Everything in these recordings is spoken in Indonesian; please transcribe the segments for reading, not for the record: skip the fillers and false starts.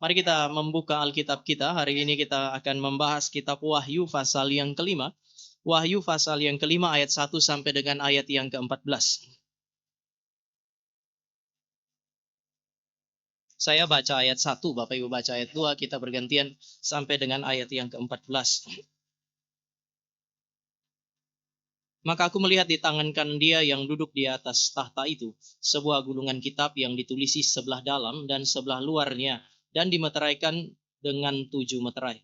Mari kita membuka Alkitab kita. Hari ini kita akan membahas kitab Wahyu pasal yang kelima. Wahyu pasal yang kelima ayat 1 sampai dengan ayat yang ke-14. Saya baca ayat 1, Bapak Ibu baca ayat 2, kita bergantian sampai dengan ayat yang ke-14. Maka aku melihat di tangan kanan dia yang duduk di atas tahta itu, sebuah gulungan kitab yang ditulisi sebelah dalam dan sebelah luarnya, dan dimeteraikan dengan 7 meterai.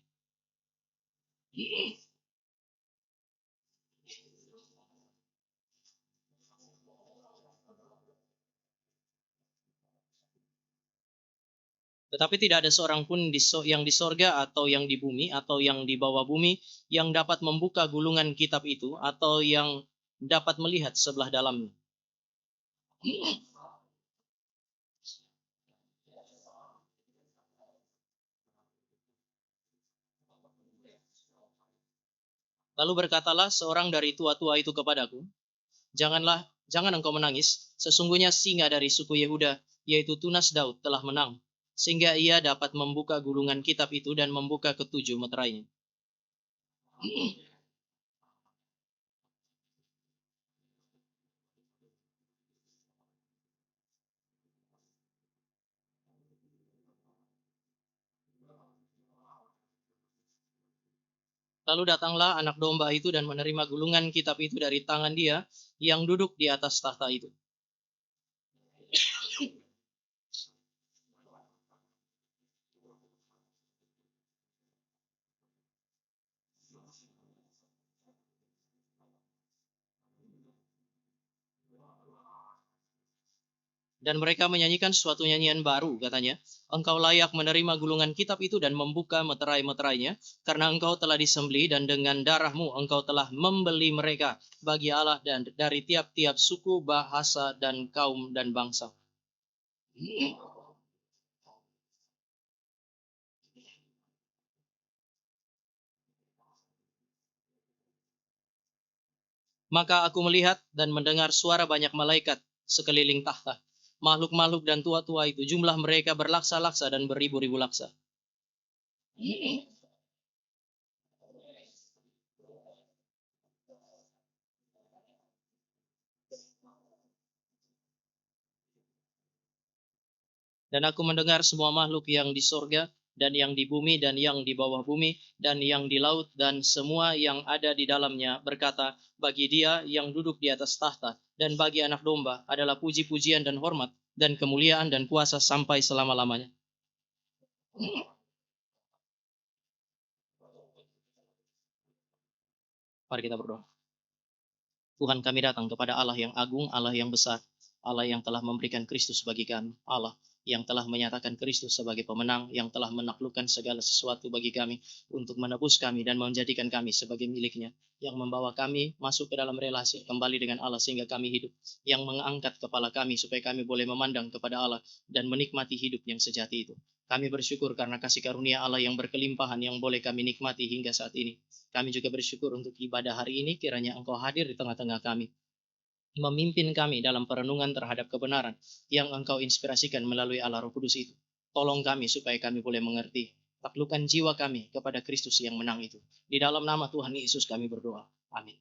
Tetapi tidak ada seorang pun yang di sorga atau yang di bumi atau yang di bawah bumi yang dapat membuka gulungan kitab itu atau yang dapat melihat sebelah dalamnya. Lalu berkatalah seorang dari tua-tua itu kepadaku, jangan engkau menangis, sesungguhnya singa dari suku Yehuda, yaitu tunas Daud, telah menang, sehingga ia dapat membuka gulungan kitab itu dan membuka ke-7 meterainya. Lalu datanglah anak domba itu dan menerima gulungan kitab itu dari tangan dia yang duduk di atas tahta itu. Dan mereka menyanyikan suatu nyanyian baru, katanya. Engkau layak menerima gulungan kitab itu dan membuka meterai-meterainya, karena engkau telah disembelih dan dengan darahmu engkau telah membeli mereka bagi Allah dan dari tiap-tiap suku, bahasa, dan kaum dan bangsa. Maka aku melihat dan mendengar suara banyak malaikat sekeliling tahta. Makhluk-makhluk dan tua-tua itu, jumlah mereka berlaksa-laksa dan beribu-ribu laksa. Dan aku mendengar semua makhluk yang di sorga, dan yang di bumi, dan yang di bawah bumi, dan yang di laut, dan semua yang ada di dalamnya berkata, bagi dia yang duduk di atas tahta, dan bagi anak domba adalah puji-pujian dan hormat, dan kemuliaan dan kuasa sampai selama-lamanya. Mari kita berdoa. Tuhan, kami datang kepada Allah yang agung, Allah yang besar, Allah yang telah memberikan Kristus bagi kami, Allah yang telah menyatakan Kristus sebagai pemenang, yang telah menaklukkan segala sesuatu bagi kami untuk menebus kami dan menjadikan kami sebagai miliknya, yang membawa kami masuk ke dalam relasi kembali dengan Allah sehingga kami hidup, yang mengangkat kepala kami supaya kami boleh memandang kepada Allah dan menikmati hidup yang sejati itu. Kami bersyukur karena kasih karunia Allah yang berkelimpahan yang boleh kami nikmati hingga saat ini. Kami juga bersyukur untuk ibadah hari ini, kiranya Engkau hadir di tengah-tengah kami, memimpin kami dalam perenungan terhadap kebenaran yang Engkau inspirasikan melalui Allah Roh Kudus itu. Tolong kami supaya kami boleh mengerti. Taklukkan jiwa kami kepada Kristus yang menang itu. Di dalam nama Tuhan Yesus kami berdoa. Amin.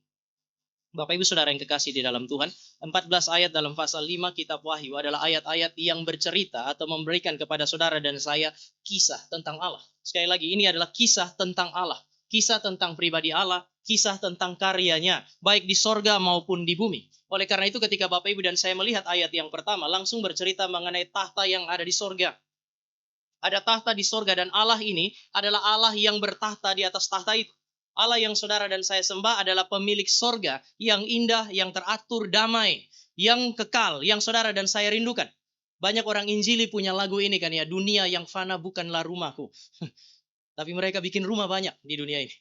Bapak Ibu Saudara yang kekasih di dalam Tuhan, 14 ayat dalam pasal 5 kitab Wahyu adalah ayat-ayat yang bercerita atau memberikan kepada saudara dan saya kisah tentang Allah. Sekali lagi, ini adalah kisah tentang Allah. Kisah tentang pribadi Allah, kisah tentang karyanya, baik di sorga maupun di bumi. Oleh karena itu ketika Bapak Ibu dan saya melihat ayat yang pertama, langsung bercerita mengenai tahta yang ada di sorga. Ada tahta di sorga dan Allah ini adalah Allah yang bertahta di atas tahta itu. Allah yang saudara dan saya sembah adalah pemilik sorga yang indah, yang teratur, damai, yang kekal, yang saudara dan saya rindukan. Banyak orang Injili punya lagu ini kan ya, dunia yang fana bukanlah rumahku. Tapi mereka bikin rumah banyak di dunia ini.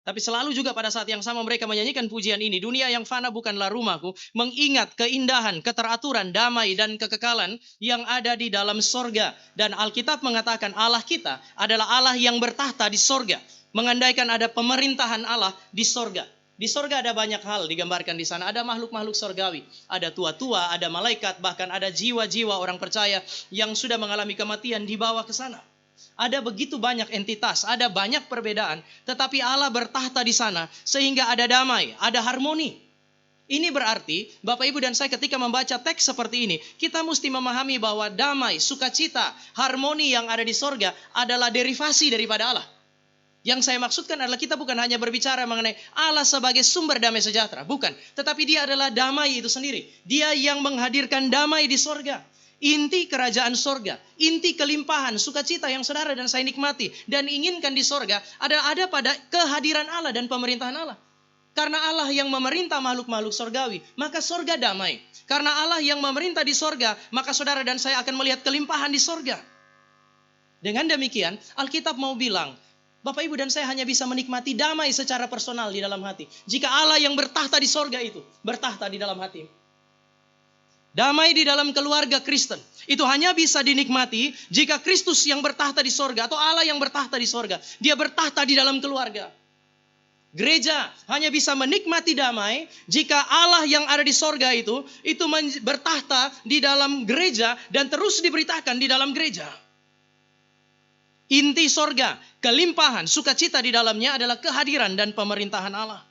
Tapi selalu juga pada saat yang sama mereka menyanyikan pujian ini. Dunia yang fana bukanlah rumahku. Mengingat keindahan, keteraturan, damai, dan kekekalan yang ada di dalam sorga. Dan Alkitab mengatakan Allah kita adalah Allah yang bertahta di sorga. Mengandaikan ada pemerintahan Allah di sorga. Di sorga ada banyak hal digambarkan di sana. Ada makhluk-makhluk sorgawi. Ada tua-tua, ada malaikat, bahkan ada jiwa-jiwa orang percaya yang sudah mengalami kematian dibawa ke sana. Ada begitu banyak entitas, ada banyak perbedaan. Tetapi Allah bertahta di sana sehingga ada damai, ada harmoni. Ini berarti Bapak Ibu dan saya ketika membaca teks seperti ini, kita mesti memahami bahwa damai, sukacita, harmoni yang ada di sorga adalah derivasi daripada Allah. Yang saya maksudkan adalah kita bukan hanya berbicara mengenai Allah sebagai sumber damai sejahtera. Bukan. Tetapi dia adalah damai itu sendiri. Dia yang menghadirkan damai di sorga. Inti kerajaan sorga. Inti kelimpahan, sukacita yang saudara dan saya nikmati. Dan inginkan di sorga ada pada kehadiran Allah dan pemerintahan Allah. Karena Allah yang memerintah makhluk-makhluk sorgawi, maka sorga damai. Karena Allah yang memerintah di sorga, maka saudara dan saya akan melihat kelimpahan di sorga. Dengan demikian, Alkitab mau bilang, Bapak Ibu dan saya hanya bisa menikmati damai secara personal di dalam hati. Jika Allah yang bertahta di sorga itu, bertahta di dalam hati. Damai di dalam keluarga Kristen. Itu hanya bisa dinikmati jika Kristus yang bertahta di sorga atau Allah yang bertahta di sorga. Dia bertahta di dalam keluarga. Gereja hanya bisa menikmati damai jika Allah yang ada di sorga itu bertahta di dalam gereja dan terus diberitakan di dalam gereja. Inti sorga, kelimpahan, sukacita di dalamnya adalah kehadiran dan pemerintahan Allah.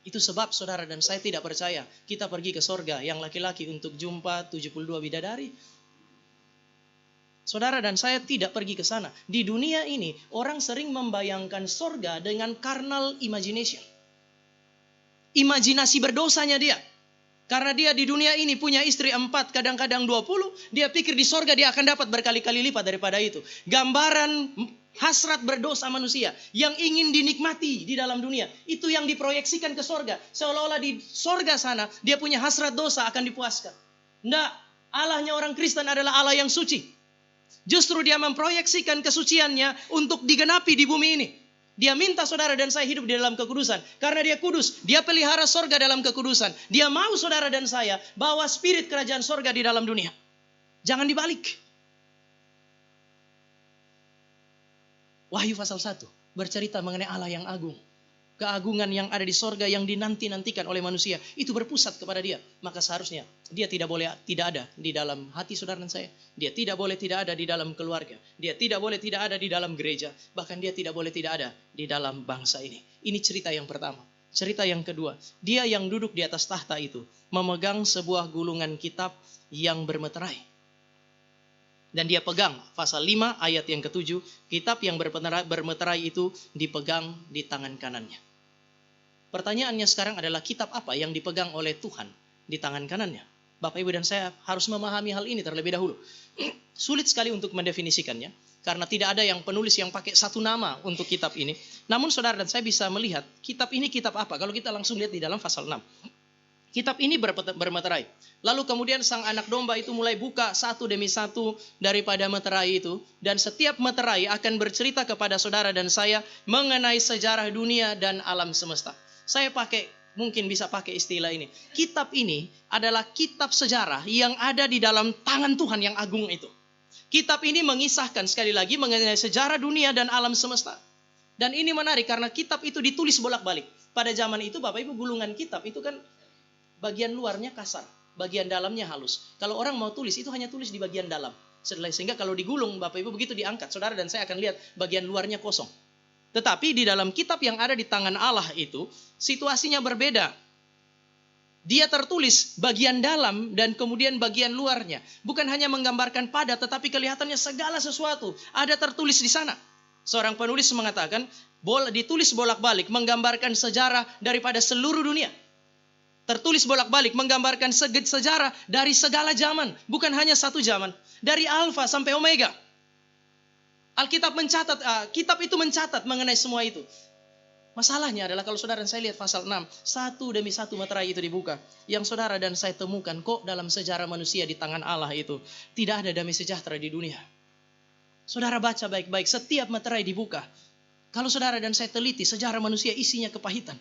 Itu sebab saudara dan saya tidak percaya kita pergi ke sorga yang laki-laki untuk jumpa 72 bidadari. Saudara dan saya tidak pergi ke sana. Di dunia ini orang sering membayangkan sorga dengan carnal imagination. Imajinasi berdosanya dia. Karena dia di dunia ini punya istri 4, kadang-kadang 20. Dia pikir di sorga dia akan dapat berkali-kali lipat daripada itu. Gambaran hasrat berdosa manusia yang ingin dinikmati di dalam dunia. Itu yang diproyeksikan ke sorga. Seolah-olah di sorga sana dia punya hasrat dosa akan dipuaskan. Tidak, Allahnya orang Kristen adalah Allah yang suci. Justru dia memproyeksikan kesuciannya untuk digenapi di bumi ini. Dia minta saudara dan saya hidup di dalam kekudusan. Karena dia kudus, dia pelihara sorga dalam kekudusan. Dia mau saudara dan saya bawa spirit kerajaan sorga di dalam dunia. Jangan dibalik. Wahyu pasal 1 bercerita mengenai Allah yang agung. Keagungan yang ada di sorga yang dinanti-nantikan oleh manusia. Itu berpusat kepada dia. Maka seharusnya dia tidak boleh tidak ada di dalam hati saudara dan saya. Dia tidak boleh tidak ada di dalam keluarga. Dia tidak boleh tidak ada di dalam gereja. Bahkan dia tidak boleh tidak ada di dalam bangsa ini. Ini cerita yang pertama. Cerita yang kedua. Dia yang duduk di atas tahta itu memegang sebuah gulungan kitab yang bermeterai. Dan dia pegang pasal 5 ayat yang ke-7. Kitab yang bermeterai itu dipegang di tangan kanannya. Pertanyaannya sekarang adalah kitab apa yang dipegang oleh Tuhan di tangan kanannya? Bapak Ibu dan saya harus memahami hal ini terlebih dahulu. Sulit sekali untuk mendefinisikannya. Karena tidak ada yang penulis yang pakai satu nama untuk kitab ini. Namun saudara dan saya bisa melihat kitab ini kitab apa. Kalau kita langsung lihat di dalam pasal 6. Kitab ini bermeterai. Lalu kemudian sang anak domba itu mulai buka satu demi satu daripada meterai itu. Dan setiap meterai akan bercerita kepada saudara dan saya mengenai sejarah dunia dan alam semesta. Saya mungkin bisa pakai istilah ini. Kitab ini adalah kitab sejarah yang ada di dalam tangan Tuhan yang agung itu. Kitab ini mengisahkan sekali lagi mengenai sejarah dunia dan alam semesta. Dan ini menarik karena kitab itu ditulis bolak-balik. Pada zaman itu Bapak Ibu gulungan kitab itu kan bagian luarnya kasar, bagian dalamnya halus. Kalau orang mau tulis, itu hanya tulis di bagian dalam. Sehingga kalau digulung, Bapak Ibu begitu diangkat, saudara dan saya akan lihat bagian luarnya kosong. Tetapi di dalam kitab yang ada di tangan Allah itu, situasinya berbeda. Dia tertulis bagian dalam dan kemudian bagian luarnya. Bukan hanya menggambarkan padat, tetapi kelihatannya segala sesuatu ada tertulis di sana. Seorang penulis mengatakan, ditulis bolak-balik, menggambarkan sejarah daripada seluruh dunia. Tertulis bolak-balik menggambarkan sejarah dari segala zaman. Bukan hanya satu zaman. Dari Alfa sampai Omega. Alkitab kitab itu mencatat mengenai semua itu. Masalahnya adalah kalau saudara dan saya lihat pasal 6. Satu demi satu meterai itu dibuka. Yang saudara dan saya temukan kok dalam sejarah manusia di tangan Allah itu. Tidak ada damai sejahtera di dunia. Saudara baca baik-baik. Setiap meterai dibuka. Kalau saudara dan saya teliti sejarah manusia isinya kepahitan.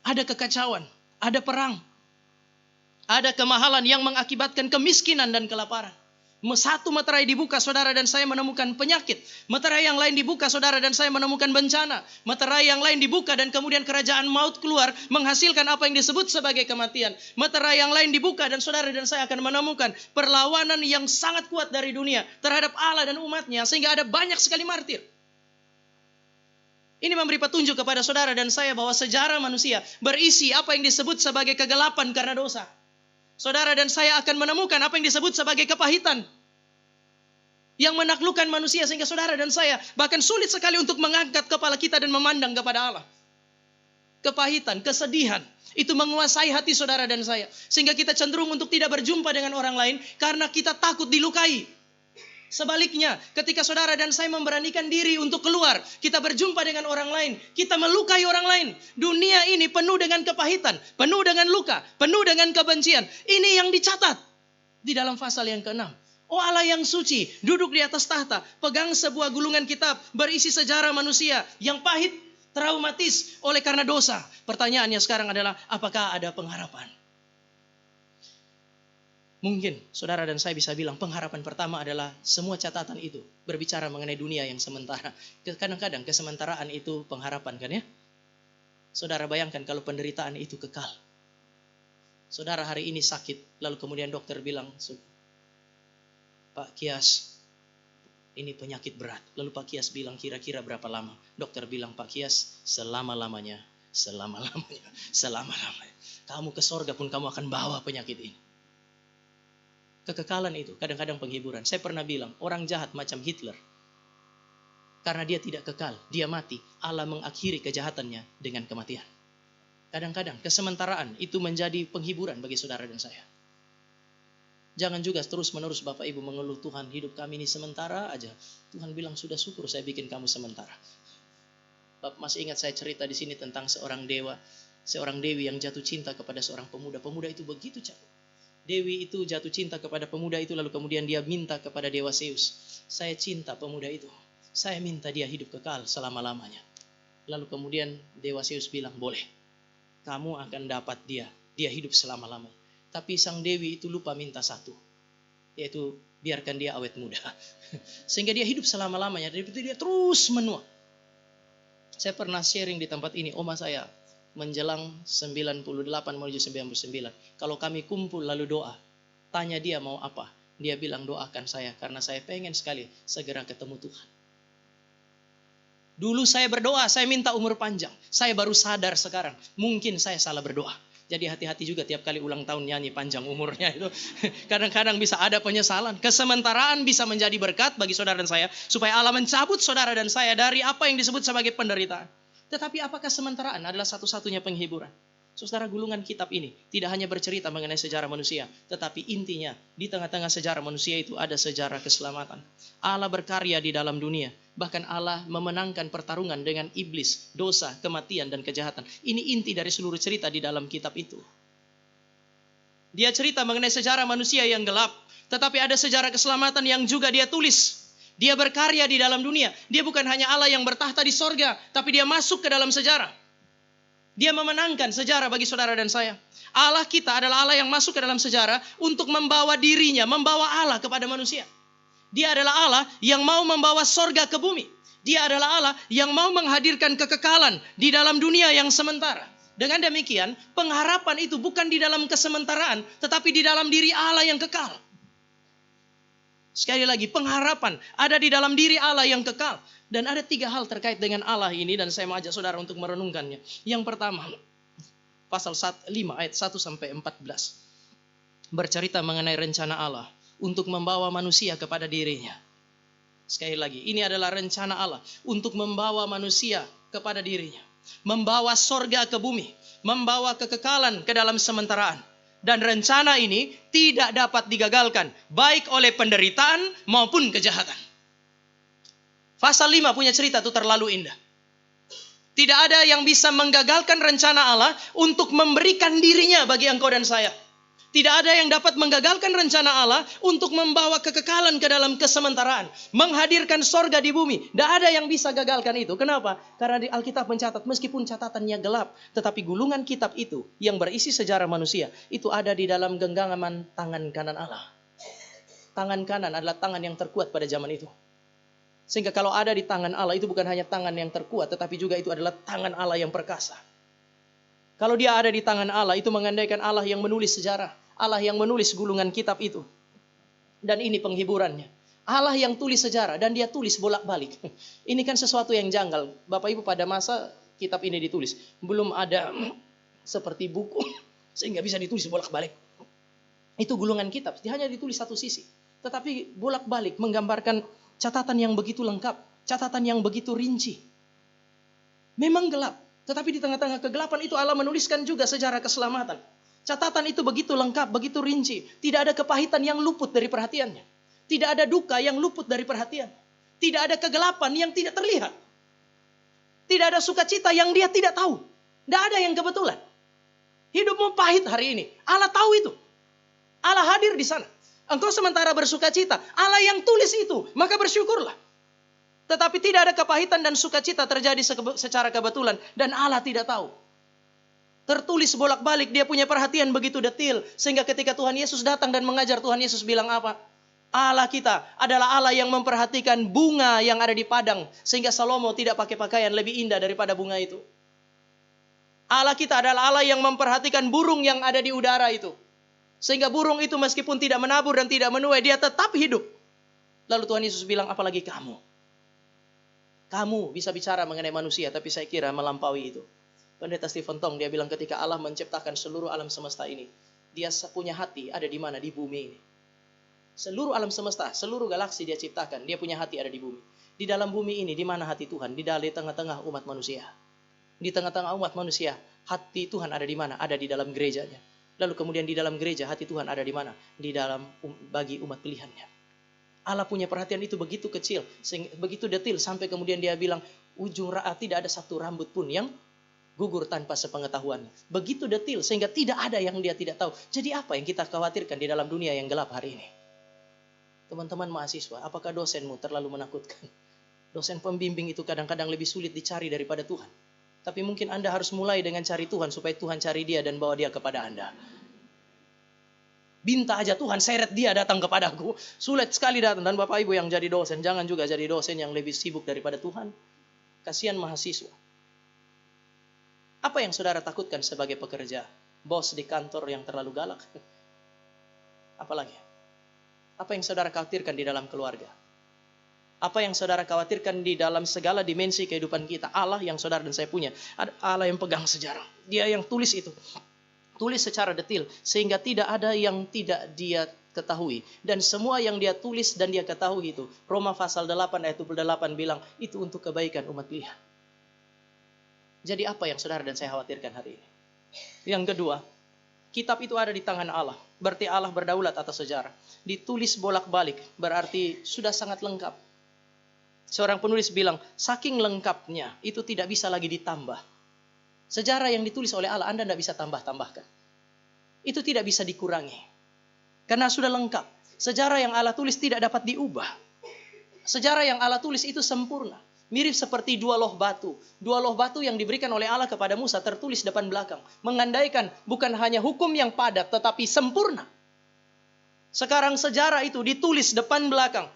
Ada kekacauan. Ada perang. Ada kemahalan yang mengakibatkan kemiskinan dan kelaparan. Satu materai dibuka, saudara dan saya menemukan penyakit. Materai yang lain dibuka, saudara dan saya menemukan bencana. Materai yang lain dibuka dan kemudian kerajaan maut keluar, menghasilkan apa yang disebut sebagai kematian. Materai yang lain dibuka dan saudara dan saya akan menemukan perlawanan yang sangat kuat dari dunia terhadap Allah dan umatnya, sehingga ada banyak sekali martir. Ini memberi petunjuk kepada saudara dan saya bahwa sejarah manusia berisi apa yang disebut sebagai kegelapan karena dosa. Saudara dan saya akan menemukan apa yang disebut sebagai kepahitan yang menaklukkan manusia, sehingga saudara dan saya bahkan sulit sekali untuk mengangkat kepala kita dan memandang kepada Allah. Kepahitan, kesedihan itu menguasai hati saudara dan saya, sehingga kita cenderung untuk tidak berjumpa dengan orang lain karena kita takut dilukai. Sebaliknya, ketika saudara dan saya memberanikan diri untuk keluar, kita berjumpa dengan orang lain, kita melukai orang lain. Dunia ini penuh dengan kepahitan, penuh dengan luka, penuh dengan kebencian. Ini yang dicatat di dalam pasal yang ke-6. Oh Allah yang suci, duduk di atas tahta, pegang sebuah gulungan kitab berisi sejarah manusia yang pahit, traumatis oleh karena dosa. Pertanyaannya sekarang adalah, apakah ada pengharapan? Mungkin saudara dan saya bisa bilang pengharapan pertama adalah semua catatan itu berbicara mengenai dunia yang sementara. Kadang-kadang kesementaraan itu pengharapan, kan ya? Saudara bayangkan kalau penderitaan itu kekal. Saudara hari ini sakit, lalu kemudian dokter bilang, Pak Kias, ini penyakit berat. Lalu Pak Kias bilang, kira-kira berapa lama? Dokter bilang, Pak Kias, selama-lamanya. Kamu ke sorga pun kamu akan bawa penyakit ini. Kekekalan itu kadang-kadang penghiburan. Saya pernah bilang, orang jahat macam Hitler, karena dia tidak kekal, dia mati, Allah mengakhiri kejahatannya dengan kematian. Kadang-kadang kesementaraan itu menjadi penghiburan bagi saudara dan saya. Jangan juga terus-menerus Bapak Ibu mengeluh, Tuhan hidup kami ini sementara aja. Tuhan bilang, sudah syukur saya bikin kamu sementara. Bapak masih ingat saya cerita di sini tentang seorang dewi yang jatuh cinta kepada seorang pemuda. Pemuda itu begitu cantik. Dewi itu jatuh cinta kepada pemuda itu, lalu kemudian dia minta kepada Dewa Zeus, saya cinta pemuda itu, saya minta dia hidup kekal selama-lamanya. Lalu kemudian Dewa Zeus bilang, boleh, kamu akan dapat dia hidup selama-lamanya. Tapi sang Dewi itu lupa minta satu, yaitu biarkan dia awet muda. Sehingga dia hidup selama-lamanya, dan dia terus menua. Saya pernah sharing di tempat ini, oma saya menjelang 98 menuju 99. Kalau kami kumpul lalu doa, tanya dia mau apa. Dia bilang, doakan saya karena saya pengen sekali segera ketemu Tuhan. Dulu saya berdoa, saya minta umur panjang. Saya baru sadar sekarang, mungkin saya salah berdoa. Jadi hati-hati juga tiap kali ulang tahun nyanyi panjang umurnya itu. Kadang-kadang bisa ada penyesalan. Kesementaraan bisa menjadi berkat bagi saudara dan saya, supaya Allah mencabut saudara dan saya dari apa yang disebut sebagai penderitaan. Tetapi apakah sementaraan adalah satu-satunya penghiburan? Saudara, gulungan kitab ini tidak hanya bercerita mengenai sejarah manusia, tetapi intinya di tengah-tengah sejarah manusia itu ada sejarah keselamatan. Allah berkarya di dalam dunia. Bahkan Allah memenangkan pertarungan dengan iblis, dosa, kematian, dan kejahatan. Ini inti dari seluruh cerita di dalam kitab itu. Dia cerita mengenai sejarah manusia yang gelap, tetapi ada sejarah keselamatan yang juga dia tulis. Dia berkarya di dalam dunia. Dia bukan hanya Allah yang bertahta di sorga, tapi dia masuk ke dalam sejarah. Dia memenangkan sejarah bagi saudara dan saya. Allah kita adalah Allah yang masuk ke dalam sejarah untuk membawa dirinya, membawa Allah kepada manusia. Dia adalah Allah yang mau membawa sorga ke bumi. Dia adalah Allah yang mau menghadirkan kekekalan di dalam dunia yang sementara. Dengan demikian, pengharapan itu bukan di dalam kesementaraan, tetapi di dalam diri Allah yang kekal. Sekali lagi, pengharapan ada di dalam diri Allah yang kekal. Dan ada 3 hal terkait dengan Allah ini, dan saya mau ajak saudara untuk merenungkannya. Yang pertama, pasal 5 ayat 1-14. Bercerita mengenai rencana Allah untuk membawa manusia kepada dirinya. Sekali lagi, ini adalah rencana Allah untuk membawa manusia kepada dirinya. Membawa sorga ke bumi. Membawa kekekalan ke dalam sementaraan. Dan rencana ini tidak dapat digagalkan, baik oleh penderitaan maupun kejahatan. Pasal 5 punya cerita itu terlalu indah. Tidak ada yang bisa menggagalkan rencana Allah untuk memberikan dirinya bagi engkau dan saya. Tidak ada yang dapat menggagalkan rencana Allah untuk membawa kekekalan ke dalam kesementaraan. Menghadirkan sorga di bumi. Tidak ada yang bisa gagalkan itu. Kenapa? Karena di Alkitab mencatat, meskipun catatannya gelap, tetapi gulungan kitab itu yang berisi sejarah manusia, itu ada di dalam genggaman tangan kanan Allah. Tangan kanan adalah tangan yang terkuat pada zaman itu. Sehingga kalau ada di tangan Allah, itu bukan hanya tangan yang terkuat, tetapi juga itu adalah tangan Allah yang perkasa. Kalau dia ada di tangan Allah, itu mengandaikan Allah yang menulis sejarah. Allah yang menulis gulungan kitab itu. Dan ini penghiburannya. Allah yang tulis sejarah dan dia tulis bolak-balik. Ini kan sesuatu yang janggal. Bapak Ibu, pada masa kitab ini ditulis, belum ada seperti buku sehingga bisa ditulis bolak-balik. Itu gulungan kitab, dia hanya ditulis satu sisi. Tetapi bolak-balik menggambarkan catatan yang begitu lengkap, catatan yang begitu rinci. Memang gelap, tetapi di tengah-tengah kegelapan itu Allah menuliskan juga sejarah keselamatan. Catatan itu begitu lengkap, begitu rinci. Tidak ada kepahitan yang luput dari perhatiannya. Tidak ada duka yang luput dari perhatian. Tidak ada kegelapan yang tidak terlihat. Tidak ada sukacita yang dia tidak tahu. Tidak ada yang kebetulan. Hidupmu pahit hari ini, Allah tahu itu. Allah hadir di sana. Engkau sementara bersukacita, Allah yang tulis itu, maka bersyukurlah. Tetapi tidak ada kepahitan dan sukacita terjadi secara kebetulan. Dan Allah tidak tahu. Tertulis bolak-balik, dia punya perhatian begitu detil. Sehingga ketika Tuhan Yesus datang dan mengajar, Tuhan Yesus bilang apa? Allah kita adalah Allah yang memperhatikan bunga yang ada di padang. Sehingga Salomo tidak pakai pakaian lebih indah daripada bunga itu. Allah kita adalah Allah yang memperhatikan burung yang ada di udara itu. Sehingga burung itu meskipun tidak menabur dan tidak menuai, dia tetap hidup. Lalu Tuhan Yesus bilang, apalagi kamu? Kamu bisa bicara mengenai manusia, tapi saya kira melampaui itu. Pendeta Stephen Tong, dia bilang ketika Allah menciptakan seluruh alam semesta ini, dia punya hati ada di mana? Di bumi ini. Seluruh alam semesta, seluruh galaksi dia ciptakan, dia punya hati ada di bumi. Di dalam bumi ini, di mana hati Tuhan? Di tengah-tengah umat manusia. Di tengah-tengah umat manusia, hati Tuhan ada di mana? Ada di dalam gerejanya. Lalu kemudian di dalam gereja, hati Tuhan ada di mana? Di dalam bagi umat pilihannya. Allah punya perhatian itu begitu kecil, begitu detil, sampai kemudian dia bilang, ujung ra'at tidak ada satu rambut pun yang gugur tanpa sepengetahuannya. Begitu detil, sehingga tidak ada yang dia tidak tahu. Jadi apa yang kita khawatirkan di dalam dunia yang gelap hari ini? Teman-teman mahasiswa, apakah dosenmu terlalu menakutkan? Dosen pembimbing itu kadang-kadang lebih sulit dicari daripada Tuhan. Tapi mungkin Anda harus mulai dengan cari Tuhan, supaya Tuhan cari dia dan bawa dia kepada Anda. Minta aja Tuhan, seret dia datang kepadaku. Sulit sekali datang. Dan Bapak Ibu yang jadi dosen, jangan juga jadi dosen yang lebih sibuk daripada Tuhan. Kasihan mahasiswa. Apa yang saudara takutkan sebagai pekerja? Bos di kantor yang terlalu galak? Apalagi? Apa yang saudara khawatirkan di dalam keluarga? Apa yang saudara khawatirkan di dalam segala dimensi kehidupan kita? Allah yang saudara dan saya punya. Ada Allah yang pegang sejarah. Dia yang tulis itu. Tulis secara detil. Sehingga tidak ada yang tidak dia ketahui. Dan semua yang dia tulis dan dia ketahui itu. Roma pasal 8 ayat 28 bilang. Itu untuk kebaikan umat pilihan. Jadi apa yang saudara dan saya khawatirkan hari ini? Yang kedua. Kitab itu ada di tangan Allah. Berarti Allah berdaulat atas sejarah. Ditulis bolak-balik. Berarti sudah sangat lengkap. Seorang penulis bilang, saking lengkapnya itu tidak bisa lagi ditambah. Sejarah yang ditulis oleh Allah, Anda tidak bisa tambah-tambahkan. Itu tidak bisa dikurangi. Karena sudah lengkap. Sejarah yang Allah tulis tidak dapat diubah. Sejarah yang Allah tulis itu sempurna. Mirip seperti dua loh batu. Dua loh batu yang diberikan oleh Allah kepada Musa tertulis depan belakang. Mengandaikan bukan hanya hukum yang padat, tetapi sempurna. Sekarang sejarah itu ditulis depan belakang.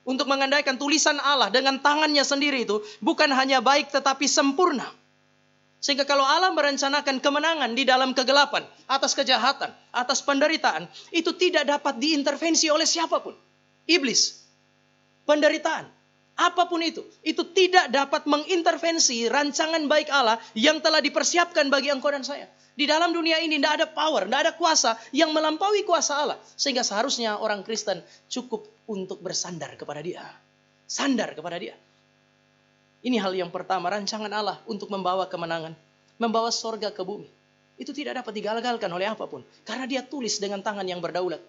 Untuk mengandaikan tulisan Allah dengan tangannya sendiri itu. Bukan hanya baik tetapi sempurna. Sehingga kalau Allah merencanakan kemenangan di dalam kegelapan. Atas kejahatan, atas penderitaan. Itu tidak dapat diintervensi oleh siapapun. Iblis. Penderitaan. Apapun itu tidak dapat mengintervensi rancangan baik Allah yang telah dipersiapkan bagi engkau dan saya. Di dalam dunia ini tidak ada power, tidak ada kuasa yang melampaui kuasa Allah. Sehingga seharusnya orang Kristen cukup untuk bersandar kepada dia. Sandar kepada dia. Ini hal yang pertama, rancangan Allah untuk membawa kemenangan. Membawa sorga ke bumi. Itu tidak dapat digagalkan oleh apapun. Karena dia tulis dengan tangan yang berdaulat.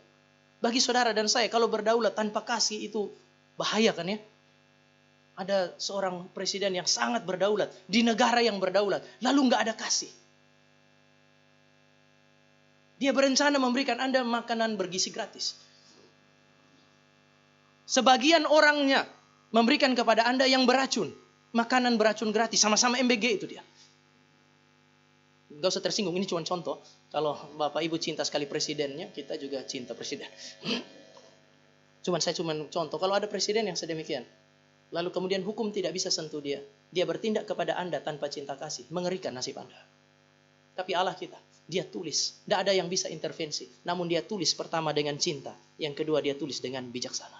Bagi saudara dan saya, kalau berdaulat tanpa kasih itu bahaya kan ya. Ada seorang presiden yang sangat berdaulat. Di negara yang berdaulat. Lalu nggak ada kasih. Dia berencana memberikan Anda makanan bergizi gratis. Sebagian orangnya memberikan kepada Anda yang beracun. Makanan beracun gratis. Sama-sama MBG itu dia. Gak usah tersinggung. Ini cuma contoh. Kalau Bapak Ibu cinta sekali presidennya, kita juga cinta presiden. Saya cuma contoh, kalau ada presiden yang sedemikian, lalu kemudian hukum tidak bisa sentuh dia, dia bertindak kepada Anda tanpa cinta kasih, mengerikan nasib Anda. Tapi Allah kita, dia tulis, tidak ada yang bisa intervensi, namun dia tulis pertama dengan cinta, yang kedua dia tulis dengan bijaksana.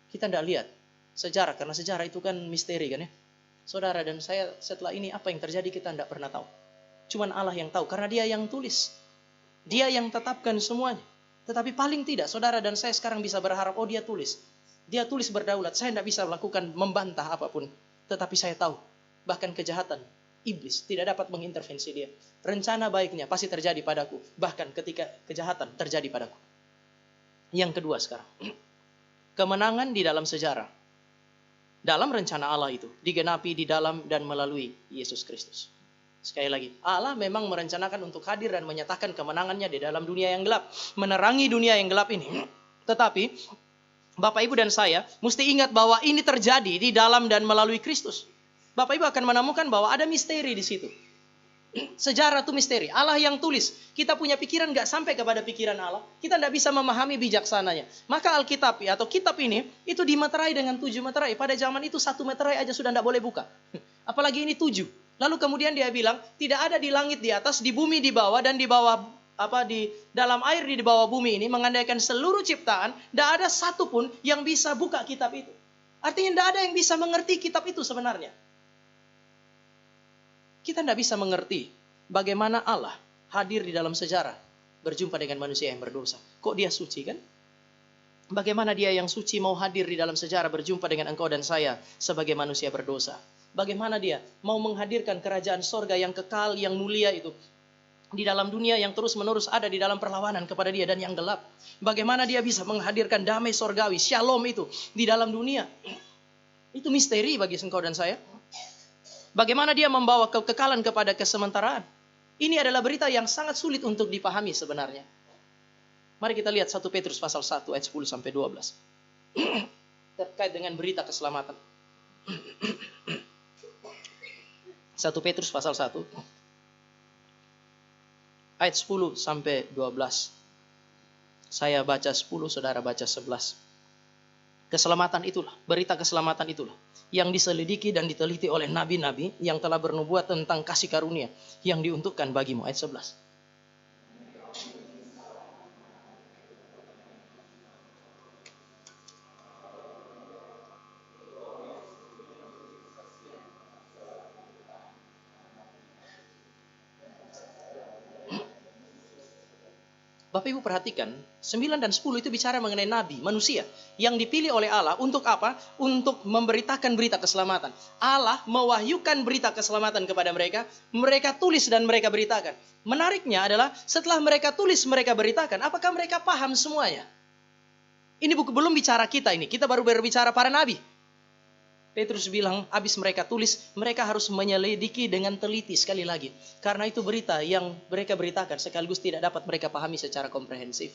Kita tidak lihat sejarah, karena sejarah itu kan misteri kan ya. Saudara dan saya setelah ini apa yang terjadi kita tidak pernah tahu. Cuman Allah yang tahu, karena dia yang tulis. Dia yang tetapkan semuanya. Tetapi paling tidak, saudara dan saya sekarang bisa berharap, oh dia tulis. Dia tulis berdaulat, saya tidak bisa melakukan, membantah apapun. Tetapi saya tahu, bahkan kejahatan, iblis tidak dapat mengintervensi dia. Rencana baiknya pasti terjadi padaku, bahkan ketika kejahatan terjadi padaku. Yang kedua sekarang, kemenangan di dalam sejarah, dalam rencana Allah itu, digenapi di dalam dan melalui Yesus Kristus. Sekali lagi, Allah memang merencanakan untuk hadir dan menyatakan kemenangannya di dalam dunia yang gelap, menerangi dunia yang gelap ini. Tetapi, Bapak Ibu dan saya mesti ingat bahwa ini terjadi di dalam dan melalui Kristus. Bapak Ibu akan menemukan bahwa ada misteri di situ. Sejarah itu misteri. Allah yang tulis. Kita punya pikiran gak sampai kepada pikiran Allah. Kita tidak bisa memahami bijaksananya. Maka Alkitab atau kitab ini itu dimeterai dengan 7 meterai. Pada zaman itu 1 meterai aja sudah tidak boleh buka. Apalagi ini 7. Lalu kemudian dia bilang, tidak ada di langit di atas, di bumi di bawah, dan di bawah di dalam air di bawah bumi ini, mengandaikan seluruh ciptaan, tidak ada satupun yang bisa buka kitab itu. Artinya tidak ada yang bisa mengerti kitab itu sebenarnya. Kita tidak bisa mengerti bagaimana Allah hadir di dalam sejarah, berjumpa dengan manusia yang berdosa. Kok dia suci kan? Bagaimana dia yang suci mau hadir di dalam sejarah, berjumpa dengan engkau dan saya sebagai manusia berdosa? Bagaimana dia mau menghadirkan kerajaan sorga yang kekal, yang mulia itu di dalam dunia yang terus-menerus ada di dalam perlawanan kepada dia dan yang gelap. Bagaimana dia bisa menghadirkan damai sorgawi, shalom itu di dalam dunia. Itu misteri bagi engkau dan saya. Bagaimana dia membawa kekekalan kepada kesementaraan. Ini adalah berita yang sangat sulit untuk dipahami sebenarnya. Mari kita lihat 1 Petrus pasal 1 ayat 10 sampai 12. Terkait dengan berita keselamatan. 1 Petrus pasal 1 ayat 10 sampai 12. Saya baca 10, saudara baca 11. Keselamatan itulah, berita keselamatan itulah yang diselidiki dan diteliti oleh nabi-nabi yang telah bernubuat tentang kasih karunia yang diuntukkan bagimu. Ayat 11. Bapak Ibu perhatikan, 9 dan 10 itu bicara mengenai nabi, manusia, yang dipilih oleh Allah untuk apa? Untuk memberitakan berita keselamatan. Allah mewahyukan berita keselamatan kepada mereka, mereka tulis dan mereka beritakan. Menariknya adalah setelah mereka tulis, mereka beritakan, apakah mereka paham semuanya? Ini belum bicara kita ini, kita baru berbicara para nabi. Petrus bilang, habis mereka tulis, mereka harus menyelidiki dengan teliti sekali lagi. Karena itu berita yang mereka beritakan sekaligus tidak dapat mereka pahami secara komprehensif.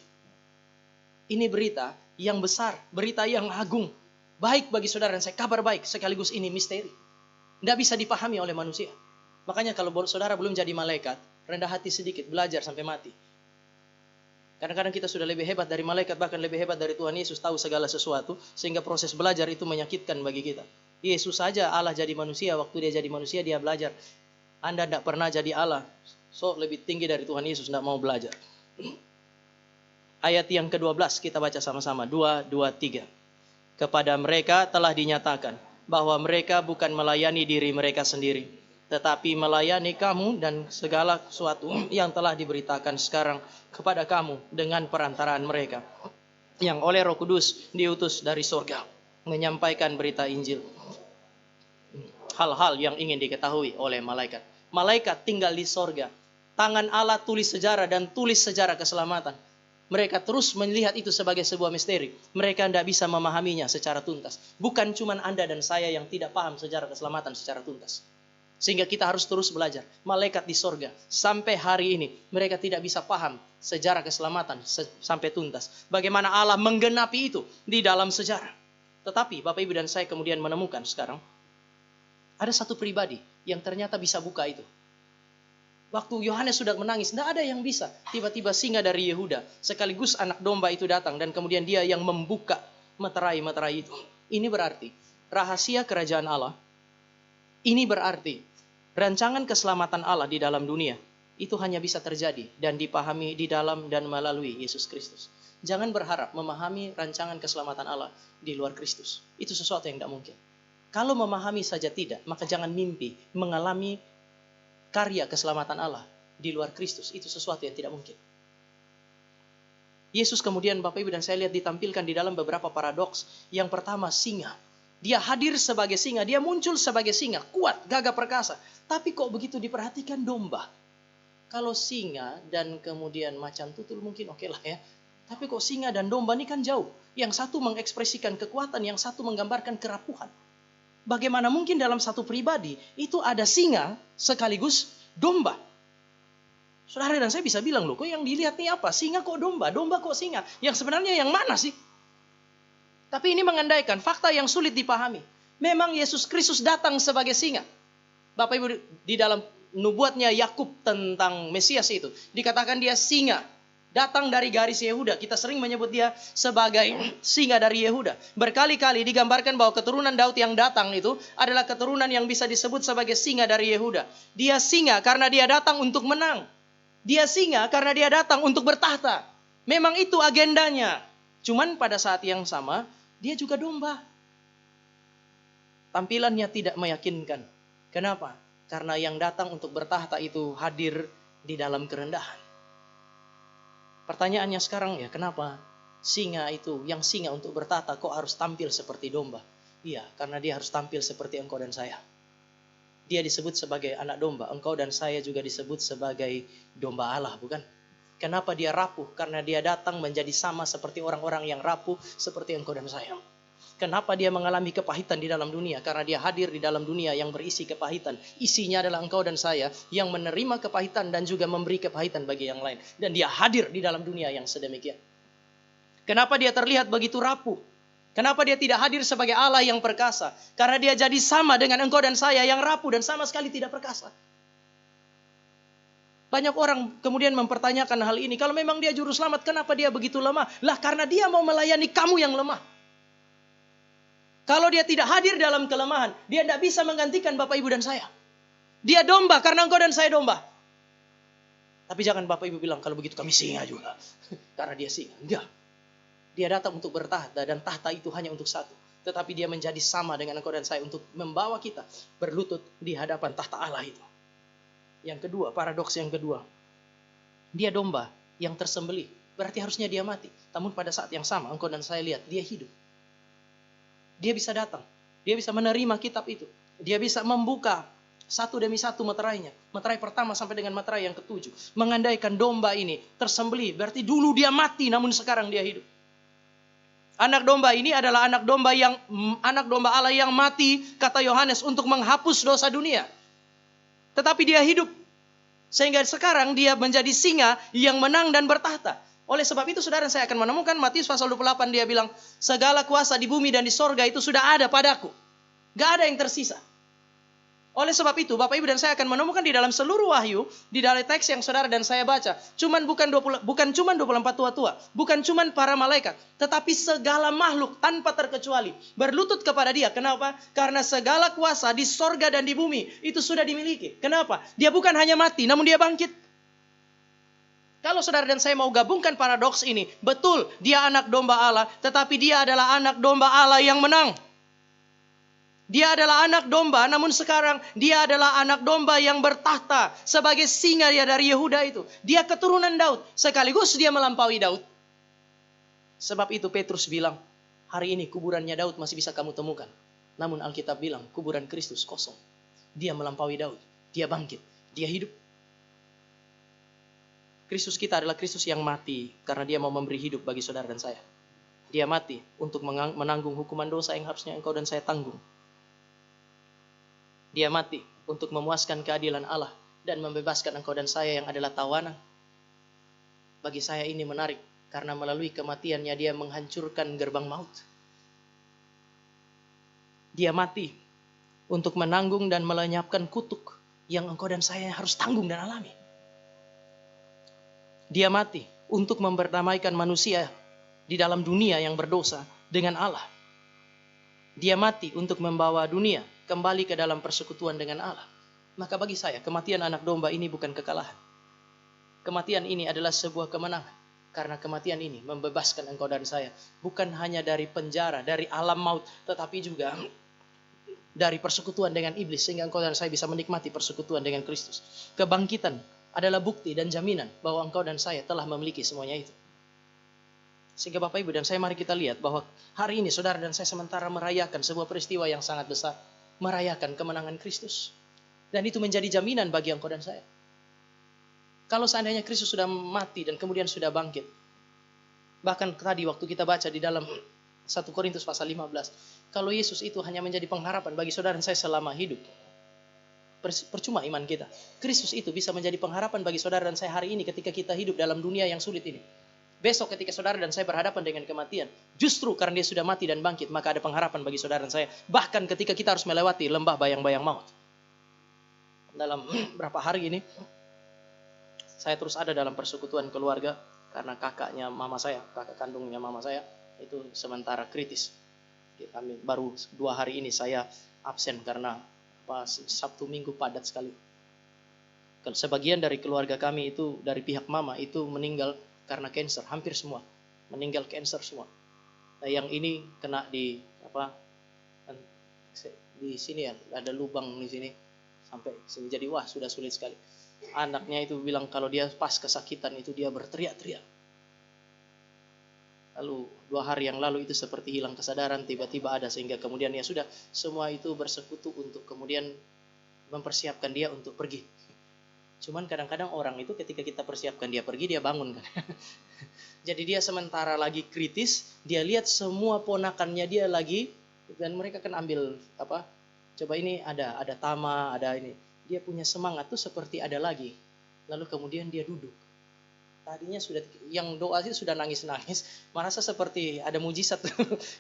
Ini berita yang besar, berita yang agung. Baik bagi saudara dan saya, kabar baik sekaligus ini misteri. Tidak bisa dipahami oleh manusia. Makanya kalau saudara belum jadi malaikat, rendah hati sedikit, belajar sampai mati. Kadang-kadang kita sudah lebih hebat dari malaikat, bahkan lebih hebat dari Tuhan Yesus, tahu segala sesuatu, sehingga proses belajar itu menyakitkan bagi kita. Yesus saja Allah jadi manusia, waktu dia jadi manusia dia belajar. Anda tidak pernah jadi Allah, so lebih tinggi dari Tuhan Yesus, tidak mau belajar. Ayat yang ke-12 kita baca sama-sama, 2, 2, 3. Kepada mereka telah dinyatakan bahwa mereka bukan melayani diri mereka sendiri, tetapi melayani kamu dan segala sesuatu yang telah diberitakan sekarang kepada kamu dengan perantaraan mereka, yang oleh Roh Kudus diutus dari surga, menyampaikan berita Injil. Hal-hal yang ingin diketahui oleh malaikat. Malaikat tinggal di sorga. Tangan Allah tulis sejarah dan tulis sejarah keselamatan. Mereka terus melihat itu sebagai sebuah misteri. Mereka tidak bisa memahaminya secara tuntas. Bukan cuma Anda dan saya yang tidak paham sejarah keselamatan secara tuntas. Sehingga kita harus terus belajar. Malaikat di sorga, sampai hari ini, mereka tidak bisa paham sejarah keselamatan sampai tuntas. Bagaimana Allah menggenapi itu di dalam sejarah. Tetapi Bapak Ibu dan saya kemudian menemukan sekarang, ada satu pribadi yang ternyata bisa buka itu. Waktu Yohanes sudah menangis, tidak ada yang bisa. Tiba-tiba singa dari Yehuda, sekaligus anak domba itu datang, dan kemudian dia yang membuka meterai-meterai itu. Ini berarti rahasia kerajaan Allah. Ini berarti rancangan keselamatan Allah di dalam dunia. Itu hanya bisa terjadi dan dipahami di dalam dan melalui Yesus Kristus. Jangan berharap memahami rancangan keselamatan Allah di luar Kristus. Itu sesuatu yang tidak mungkin. Kalau memahami saja tidak, maka jangan mimpi mengalami karya keselamatan Allah di luar Kristus. Itu sesuatu yang tidak mungkin. Yesus kemudian Bapak Ibu dan saya lihat ditampilkan di dalam beberapa paradoks. Yang pertama, singa. Dia hadir sebagai singa, dia muncul sebagai singa, kuat, gagah perkasa. Tapi kok begitu diperhatikan domba? Kalau singa dan kemudian macan tutul mungkin oke lah ya. Tapi kok singa dan domba ini kan jauh. Yang satu mengekspresikan kekuatan, yang satu menggambarkan kerapuhan. Bagaimana mungkin dalam satu pribadi itu ada singa sekaligus domba? Saudara dan saya bisa bilang, loh kok yang dilihat nih apa? Singa kok domba? Domba kok singa? Yang sebenarnya yang mana sih? Tapi ini mengandaikan fakta yang sulit dipahami. Memang Yesus Kristus datang sebagai singa. Bapak Ibu, di dalam nubuatnya Yakub tentang Mesias itu, dikatakan dia singa. Datang dari garis Yehuda. Kita sering menyebut dia sebagai singa dari Yehuda. Berkali-kali digambarkan bahwa keturunan Daud yang datang itu adalah keturunan yang bisa disebut sebagai singa dari Yehuda. Dia singa karena dia datang untuk menang. Dia singa karena dia datang untuk bertahta. Memang itu agendanya. Cuman pada saat yang sama, dia juga domba. Tampilannya tidak meyakinkan. Kenapa? Karena yang datang untuk bertahta itu hadir di dalam kerendahan. Pertanyaannya sekarang ya, kenapa singa itu, yang singa untuk bertahta kok harus tampil seperti domba? Iya, karena dia harus tampil seperti engkau dan saya. Dia disebut sebagai anak domba, engkau dan saya juga disebut sebagai domba Allah, bukan? Kenapa dia rapuh? Karena dia datang menjadi sama seperti orang-orang yang rapuh, seperti engkau dan saya. Kenapa dia mengalami kepahitan di dalam dunia? Karena dia hadir di dalam dunia yang berisi kepahitan. Isinya adalah engkau dan saya yang menerima kepahitan dan juga memberi kepahitan bagi yang lain. Dan dia hadir di dalam dunia yang sedemikian. Kenapa dia terlihat begitu rapuh? Kenapa dia tidak hadir sebagai Allah yang perkasa? Karena dia jadi sama dengan engkau dan saya yang rapuh dan sama sekali tidak perkasa. Banyak orang kemudian mempertanyakan hal ini. Kalau memang dia juru selamat, kenapa dia begitu lemah? Lah karena dia mau melayani kamu yang lemah. Kalau dia tidak hadir dalam kelemahan, dia tidak bisa menggantikan Bapak Ibu dan saya. Dia domba karena engkau dan saya domba. Tapi jangan Bapak Ibu bilang, kalau begitu kami singa juga. Karena dia singa. Enggak. Dia datang untuk bertahta dan tahta itu hanya untuk satu. Tetapi dia menjadi sama dengan engkau dan saya untuk membawa kita berlutut di hadapan tahta Allah itu. Yang kedua, paradoks yang kedua. Dia domba yang tersembelih. Berarti harusnya dia mati. Namun pada saat yang sama, engkau dan saya lihat, dia hidup. Dia bisa datang. Dia bisa menerima kitab itu. Dia bisa membuka satu demi satu meterainya. Meterai pertama sampai dengan meterai yang ketujuh. Mengandaikan domba ini tersembelih. Berarti dulu dia mati, namun sekarang dia hidup. Anak domba ini adalah anak domba Allah yang mati, kata Yohanes, untuk menghapus dosa dunia. Tetapi dia hidup. Sehingga sekarang dia menjadi singa yang menang dan bertahta. Oleh sebab itu saudara, saya akan menemukan Matius pasal 28, dia bilang, segala kuasa di bumi dan di sorga itu sudah ada padaku. Gak ada yang tersisa. Oleh sebab itu, Bapak Ibu dan saya akan menemukan di dalam seluruh wahyu, di dalam teks yang saudara dan saya baca, bukan cuma 24 tua-tua, bukan cuma para malaikat, tetapi segala makhluk tanpa terkecuali berlutut kepada dia. Kenapa? Karena segala kuasa di sorga dan di bumi itu sudah dimiliki. Kenapa? Dia bukan hanya mati, namun dia bangkit. Kalau saudara dan saya mau gabungkan paradoks ini, betul dia anak domba Allah, tetapi dia adalah anak domba Allah yang menang. Dia adalah anak domba, namun sekarang dia adalah anak domba yang bertahta sebagai singa dia dari Yehuda itu. Dia keturunan Daud, sekaligus dia melampaui Daud. Sebab itu Petrus bilang, hari ini kuburannya Daud masih bisa kamu temukan. Namun Alkitab bilang, kuburan Kristus kosong. Dia melampaui Daud, dia bangkit, dia hidup. Kristus kita adalah Kristus yang mati karena dia mau memberi hidup bagi saudara dan saya. Dia mati untuk menanggung hukuman dosa yang harusnya engkau dan saya tanggung. Dia mati untuk memuaskan keadilan Allah dan membebaskan engkau dan saya yang adalah tawanan. Bagi saya ini menarik karena melalui kematiannya dia menghancurkan gerbang maut. Dia mati untuk menanggung dan melenyapkan kutuk yang engkau dan saya harus tanggung dan alami. Dia mati untuk memberdamaikan manusia di dalam dunia yang berdosa dengan Allah. Dia mati untuk membawa dunia kembali ke dalam persekutuan dengan Allah. Maka bagi saya, kematian anak domba ini bukan kekalahan. Kematian ini adalah sebuah kemenangan. Karena kematian ini membebaskan engkau dan saya. Bukan hanya dari penjara, dari alam maut, tetapi juga dari persekutuan dengan iblis. Sehingga engkau dan saya bisa menikmati persekutuan dengan Kristus. Kebangkitan adalah bukti dan jaminan bahwa engkau dan saya telah memiliki semuanya itu. Sehingga Bapak Ibu dan saya, mari kita lihat bahwa hari ini saudara dan saya sementara merayakan sebuah peristiwa yang sangat besar. Merayakan kemenangan Kristus. Dan itu menjadi jaminan bagi engkau dan saya. Kalau seandainya Kristus sudah mati dan kemudian sudah bangkit. Bahkan tadi waktu kita baca di dalam 1 Korintus pasal 15. Kalau Yesus itu hanya menjadi pengharapan bagi saudara dan saya selama hidup. Percuma iman kita. Kristus itu bisa menjadi pengharapan bagi saudara dan saya hari ini ketika kita hidup dalam dunia yang sulit ini. Besok ketika saudara dan saya berhadapan dengan kematian, justru karena dia sudah mati dan bangkit, maka ada pengharapan bagi saudara dan saya. Bahkan ketika kita harus melewati lembah bayang-bayang maut. Dalam berapa hari ini, saya terus ada dalam persekutuan keluarga, karena kakaknya mama saya, kakak kandungnya mama saya, itu sementara kritis. Kami baru 2 hari ini saya absen karena Sabtu Minggu padat sekali. Sebagian dari keluarga kami itu, dari pihak mama itu meninggal karena kanker, hampir semua meninggal kanker semua. Nah, yang ini kena di di sini ya, ada lubang di sini sampai sini. Jadi wah, sudah sulit sekali. Anaknya itu bilang kalau dia pas kesakitan itu dia berteriak-teriak. Lalu 2 hari yang lalu itu seperti hilang kesadaran, tiba-tiba ada, sehingga kemudian ya sudah semua itu bersekutu untuk kemudian mempersiapkan dia untuk pergi. Cuman kadang-kadang orang itu ketika kita persiapkan dia pergi, dia bangun kan. Jadi dia sementara lagi kritis, dia lihat semua ponakannya dia lagi, dan mereka kan ambil coba ini ada Tama, ada ini. Dia punya semangat tuh seperti ada lagi. Lalu kemudian dia duduk. Tadinya sudah, yang doa sih sudah nangis-nangis, merasa seperti ada mujizat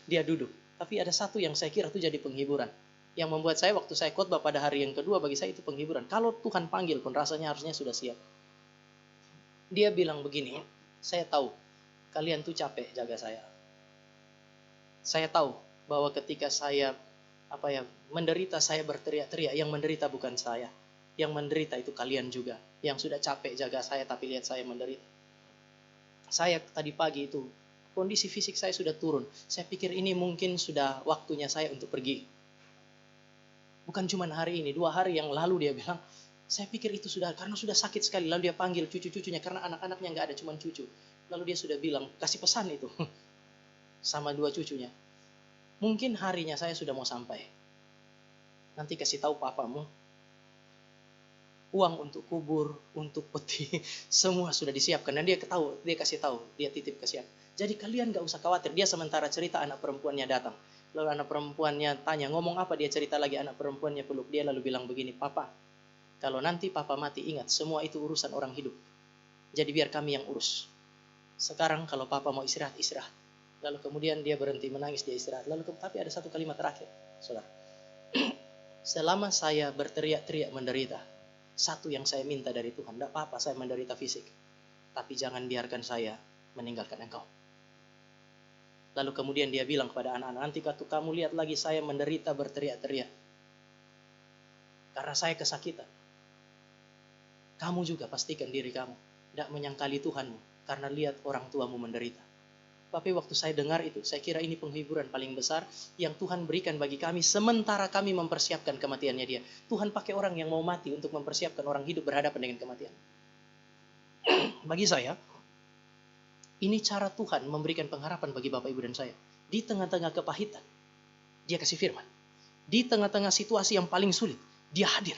dia duduk. Tapi ada satu yang saya kira itu jadi penghiburan. Yang membuat saya waktu saya khotbah pada hari yang kedua, bagi saya itu penghiburan. Kalau Tuhan panggil pun rasanya harusnya sudah siap. Dia bilang begini, saya tahu kalian tuh capek jaga saya. Saya tahu bahwa ketika saya menderita, saya berteriak-teriak. Yang menderita bukan saya. Yang menderita itu kalian juga. Yang sudah capek jaga saya tapi lihat saya menderita. Saya tadi pagi itu kondisi fisik saya sudah turun. Saya pikir ini mungkin sudah waktunya saya untuk pergi. Bukan cuma hari ini, 2 hari yang lalu dia bilang, saya pikir itu sudah, karena sudah sakit sekali. Lalu dia panggil cucu-cucunya, karena anak-anaknya nggak ada, cuma cucu. Lalu dia sudah bilang, kasih pesan itu sama 2 cucunya. Mungkin harinya saya sudah mau sampai. Nanti kasih tahu papamu, uang untuk kubur, untuk peti, semua sudah disiapkan. Dan dia kasih tahu, dia titip kasih. Jadi kalian nggak usah khawatir. Dia sementara cerita, anak perempuannya datang. Lalu anak perempuannya tanya, ngomong apa? Dia cerita lagi, anak perempuannya peluk dia lalu bilang begini, papa, kalau nanti papa mati ingat, semua itu urusan orang hidup. Jadi biar kami yang urus. Sekarang kalau papa mau istirahat, istirahat. Lalu kemudian dia berhenti menangis, dia istirahat. Tapi ada satu kalimat terakhir, saudara. Selama saya berteriak-teriak menderita, satu yang saya minta dari Tuhan, tidak apa-apa saya menderita fisik, tapi jangan biarkan saya meninggalkan engkau. Lalu kemudian dia bilang kepada anak-anak, nanti kamu lihat lagi saya menderita berteriak-teriak. Karena saya kesakitan. Kamu juga pastikan diri kamu tidak menyangkali Tuhanmu karena lihat orang tuamu menderita. Tapi waktu saya dengar itu, saya kira ini penghiburan paling besar yang Tuhan berikan bagi kami sementara kami mempersiapkan kematiannya dia. Tuhan pakai orang yang mau mati untuk mempersiapkan orang hidup berhadapan dengan kematian. Bagi saya, ini cara Tuhan memberikan pengharapan bagi Bapak Ibu dan saya. Di tengah-tengah kepahitan, dia kasih firman. Di tengah-tengah situasi yang paling sulit, dia hadir.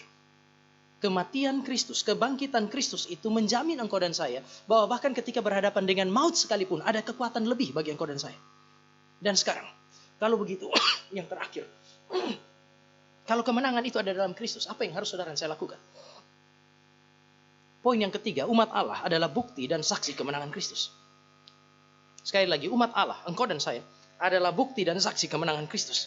Kematian Kristus, kebangkitan Kristus itu menjamin engkau dan saya bahwa bahkan ketika berhadapan dengan maut sekalipun ada kekuatan lebih bagi engkau dan saya. Dan sekarang, kalau begitu, yang terakhir, kalau kemenangan itu ada dalam Kristus, apa yang harus saudara dan saya lakukan? Poin yang ketiga, umat Allah adalah bukti dan saksi kemenangan Kristus. Sekali lagi, umat Allah, engkau dan saya, adalah bukti dan saksi kemenangan Kristus.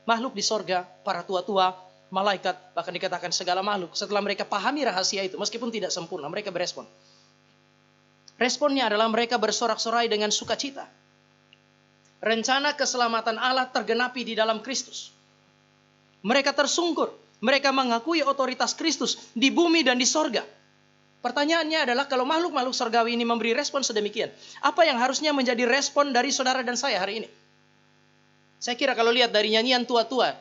Makhluk di sorga, para tua-tua, malaikat, bahkan dikatakan segala makhluk, setelah mereka pahami rahasia itu, meskipun tidak sempurna, mereka berespon. Responnya adalah mereka bersorak-sorai dengan sukacita. Rencana keselamatan Allah tergenapi di dalam Kristus. Mereka tersungkur. Mereka mengakui otoritas Kristus di bumi dan di sorga. Pertanyaannya adalah kalau makhluk-makhluk sorgawi ini memberi respon sedemikian, apa yang harusnya menjadi respon dari saudara dan saya hari ini? Saya kira kalau lihat dari nyanyian tua-tua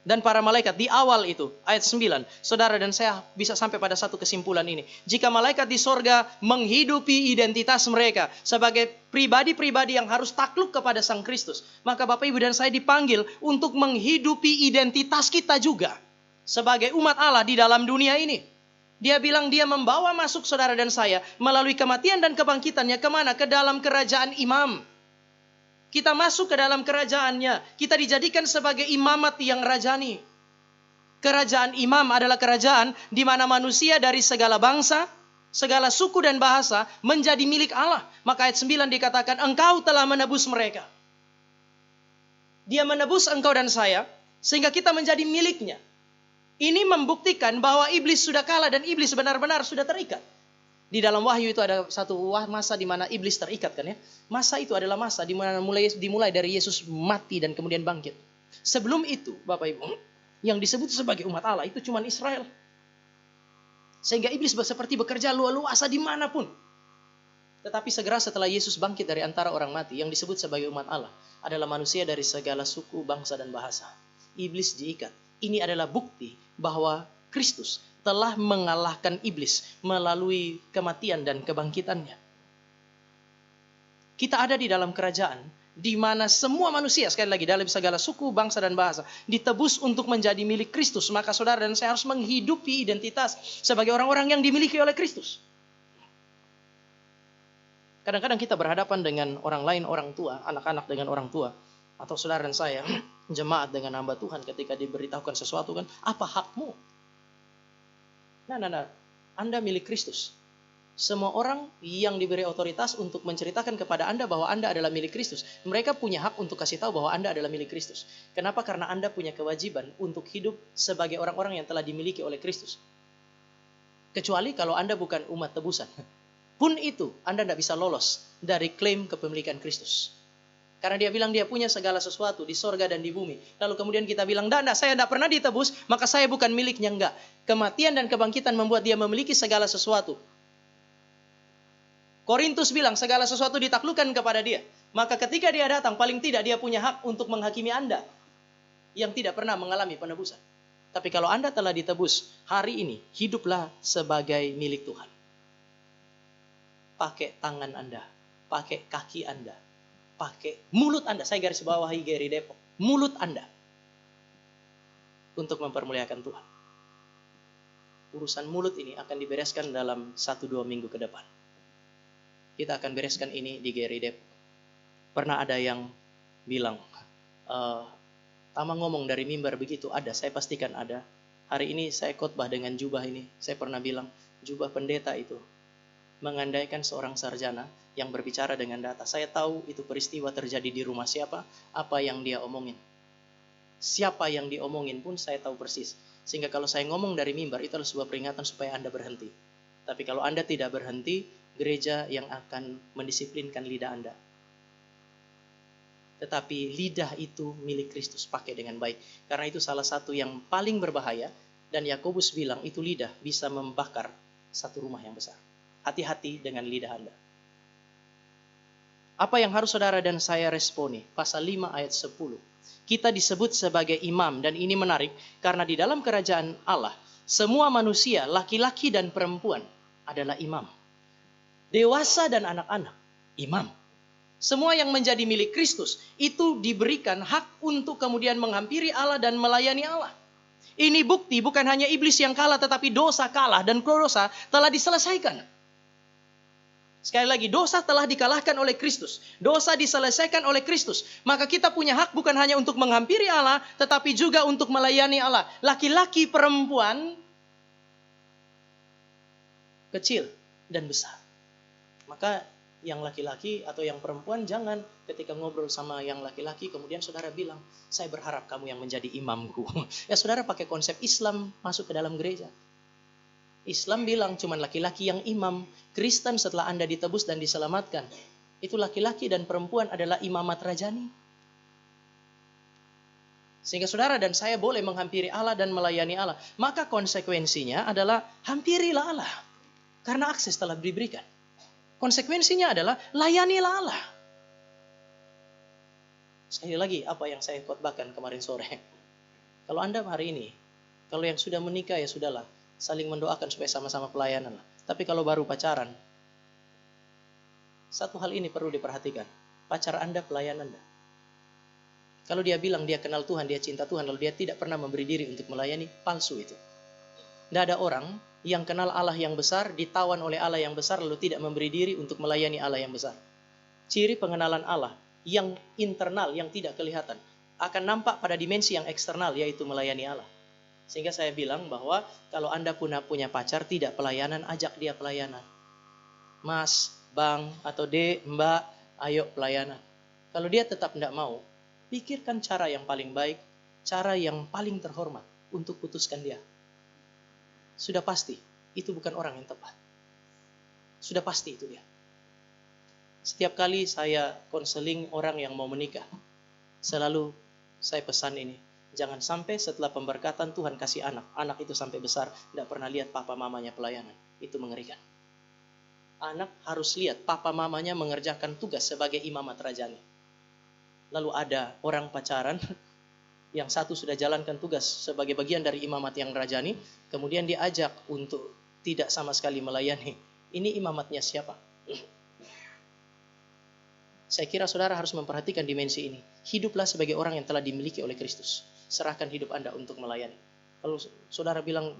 dan para malaikat di awal itu, ayat 9, saudara dan saya bisa sampai pada satu kesimpulan ini. Jika malaikat di sorga menghidupi identitas mereka sebagai pribadi-pribadi yang harus takluk kepada Sang Kristus, maka Bapak Ibu dan saya dipanggil untuk menghidupi identitas kita juga sebagai umat Allah di dalam dunia ini. Dia bilang dia membawa masuk saudara dan saya melalui kematian dan kebangkitannya kemana? Ke dalam kerajaan imam. Kita masuk ke dalam kerajaannya. Kita dijadikan sebagai imamat yang rajani. Kerajaan imam adalah kerajaan di mana manusia dari segala bangsa, segala suku dan bahasa menjadi milik Allah. Maka ayat 9 dikatakan engkau telah menebus mereka. Dia menebus engkau dan saya sehingga kita menjadi miliknya. Ini membuktikan bahwa iblis sudah kalah dan iblis benar-benar sudah terikat. Di dalam Wahyu itu ada satu masa di mana iblis terikat kan ya. Masa itu adalah masa di mana dimulai dari Yesus mati dan kemudian bangkit. Sebelum itu, Bapak Ibu, yang disebut sebagai umat Allah itu cuma Israel. Sehingga iblis seperti bekerja luas-luasa dimanapun. Tetapi segera setelah Yesus bangkit dari antara orang mati, yang disebut sebagai umat Allah adalah manusia dari segala suku, bangsa dan bahasa. Iblis diikat. Ini adalah bukti bahwa Kristus telah mengalahkan iblis melalui kematian dan kebangkitannya. Kita ada di dalam kerajaan di mana semua manusia, sekali lagi dalam segala suku, bangsa dan bahasa, ditebus untuk menjadi milik Kristus. Maka saudara dan saya harus menghidupi identitas sebagai orang-orang yang dimiliki oleh Kristus. Kadang-kadang kita berhadapan dengan orang lain, orang tua, anak-anak dengan orang tua, atau saudara dan saya, jemaat dengan hamba Tuhan ketika diberitahukan sesuatu kan, apa hakmu? Nah, Anda milik Kristus. Semua orang yang diberi otoritas untuk menceritakan kepada Anda bahwa Anda adalah milik Kristus, mereka punya hak untuk kasih tahu bahwa Anda adalah milik Kristus. Kenapa? Karena Anda punya kewajiban untuk hidup sebagai orang-orang yang telah dimiliki oleh Kristus. Kecuali kalau Anda bukan umat tebusan. Pun itu, Anda tidak bisa lolos dari klaim kepemilikan Kristus. Karena dia bilang dia punya segala sesuatu di sorga dan di bumi. Lalu kemudian kita bilang, enggak, saya tidak pernah ditebus, maka saya bukan miliknya. Enggak. Kematian dan kebangkitan membuat dia memiliki segala sesuatu. Korintus bilang segala sesuatu ditaklukkan kepada dia. Maka ketika dia datang, paling tidak dia punya hak untuk menghakimi Anda yang tidak pernah mengalami penebusan. Tapi kalau Anda telah ditebus, hari ini hiduplah sebagai milik Tuhan. Pakai tangan Anda, pakai kaki Anda, pakai mulut Anda. Saya garis bawahi Gary Depok. Mulut Anda. Untuk mempermuliakan Tuhan. Urusan mulut ini akan dibereskan dalam 1-2 minggu ke depan. Kita akan bereskan ini di Gary Depok. Pernah ada yang bilang, Tama ngomong dari mimbar begitu. Ada, saya pastikan ada. Hari ini saya khotbah dengan jubah ini. Saya pernah bilang, jubah pendeta itu mengandaikan seorang sarjana yang berbicara dengan data. Saya tahu itu peristiwa terjadi di rumah siapa, apa yang dia omongin. Siapa yang diomongin pun saya tahu persis. Sehingga kalau saya ngomong dari mimbar, itu adalah sebuah peringatan supaya Anda berhenti. Tapi kalau Anda tidak berhenti, gereja yang akan mendisiplinkan lidah Anda. Tetapi lidah itu milik Kristus, pakai dengan baik. Karena itu salah satu yang paling berbahaya. Dan Yakobus bilang itu lidah bisa membakar satu rumah yang besar. Hati-hati dengan lidah Anda. Apa yang harus saudara dan saya responi? Pasal 5 ayat 10. Kita disebut sebagai imam. Dan ini menarik karena di dalam kerajaan Allah, semua manusia, laki-laki dan perempuan adalah imam. Dewasa dan anak-anak, imam. Semua yang menjadi milik Kristus itu diberikan hak untuk kemudian menghampiri Allah dan melayani Allah. Ini bukti bukan hanya iblis yang kalah, tetapi dosa kalah dan dosa telah diselesaikan. Sekali lagi, dosa telah dikalahkan oleh Kristus. Dosa diselesaikan oleh Kristus. Maka kita punya hak bukan hanya untuk menghampiri Allah, tetapi juga untuk melayani Allah. Laki-laki, perempuan, kecil dan besar. Maka yang laki-laki atau yang perempuan jangan ketika ngobrol sama yang laki-laki kemudian saudara bilang, saya berharap kamu yang menjadi imamku. Ya saudara pakai konsep Islam masuk ke dalam gereja. Islam bilang cuman laki-laki yang imam. Kristen setelah Anda ditebus dan diselamatkan, itu laki-laki dan perempuan adalah imamat rajani. Sehingga saudara dan saya boleh menghampiri Allah dan melayani Allah. Maka konsekuensinya adalah hampirilah Allah. Karena akses telah diberikan. Konsekuensinya adalah layanilah Allah. Sekali lagi apa yang saya khotbahkan kemarin sore. Kalau Anda hari ini, kalau yang sudah menikah ya sudahlah, saling mendoakan supaya sama-sama pelayanan lah. Tapi kalau baru pacaran, satu hal ini perlu diperhatikan. Pacar Anda, pelayan Anda. Kalau dia bilang dia kenal Tuhan, dia cinta Tuhan, lalu dia tidak pernah memberi diri untuk melayani, palsu itu. Tidak ada orang yang kenal Allah yang besar, ditawan oleh Allah yang besar, lalu tidak memberi diri untuk melayani Allah yang besar. Ciri pengenalan Allah yang internal, yang tidak kelihatan, akan nampak pada dimensi yang eksternal, yaitu melayani Allah. Sehingga saya bilang bahwa kalau Anda punya pacar, tidak pelayanan, ajak dia pelayanan. Mas, Bang, atau Dek, Mbak, ayo pelayanan. Kalau dia tetap tidak mau, pikirkan cara yang paling baik, cara yang paling terhormat untuk putuskan dia. Sudah pasti, itu bukan orang yang tepat. Sudah pasti itu dia. Setiap kali saya konseling orang yang mau menikah, selalu saya pesan ini. Jangan sampai setelah pemberkatan Tuhan kasih anak itu sampai besar, tidak pernah lihat papa mamanya pelayanan. Itu mengerikan. Anak harus lihat papa mamanya mengerjakan tugas sebagai imamat rajani. Lalu ada orang pacaran, yang satu sudah jalankan tugas sebagai bagian dari imamat yang rajani, kemudian diajak untuk tidak sama sekali melayani. Ini imamatnya siapa? Saya kira saudara harus memperhatikan dimensi ini. Hiduplah sebagai orang yang telah dimiliki oleh Kristus. Serahkan hidup Anda untuk melayani. Kalau saudara bilang,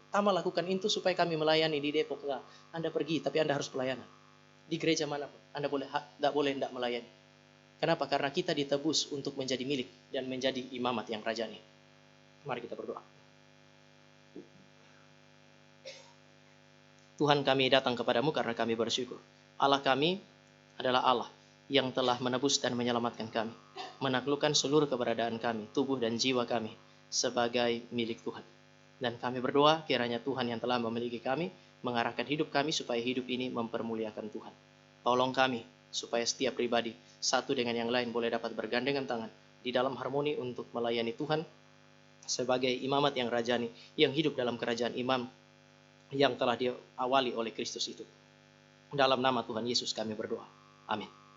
Tama lakukan itu supaya kami melayani di Depok. Enggak. Anda pergi, tapi Anda harus pelayanan. Di gereja manapun, Anda boleh tidak melayani. Kenapa? Karena kita ditebus untuk menjadi milik dan menjadi imamat yang rajani. Mari kita berdoa. Tuhan, kami datang kepadamu karena kami bersyukur. Allah kami adalah Allah yang telah menebus dan menyelamatkan kami, menaklukkan seluruh keberadaan kami, tubuh dan jiwa kami sebagai milik Tuhan. Dan kami berdoa kiranya Tuhan yang telah memiliki kami mengarahkan hidup kami supaya hidup ini mempermuliakan Tuhan. Tolong kami supaya setiap pribadi satu dengan yang lain boleh dapat bergandengan tangan di dalam harmoni untuk melayani Tuhan sebagai imamat yang rajani, yang hidup dalam kerajaan imam yang telah diawali oleh Kristus itu. Dalam nama Tuhan Yesus kami berdoa. Amin.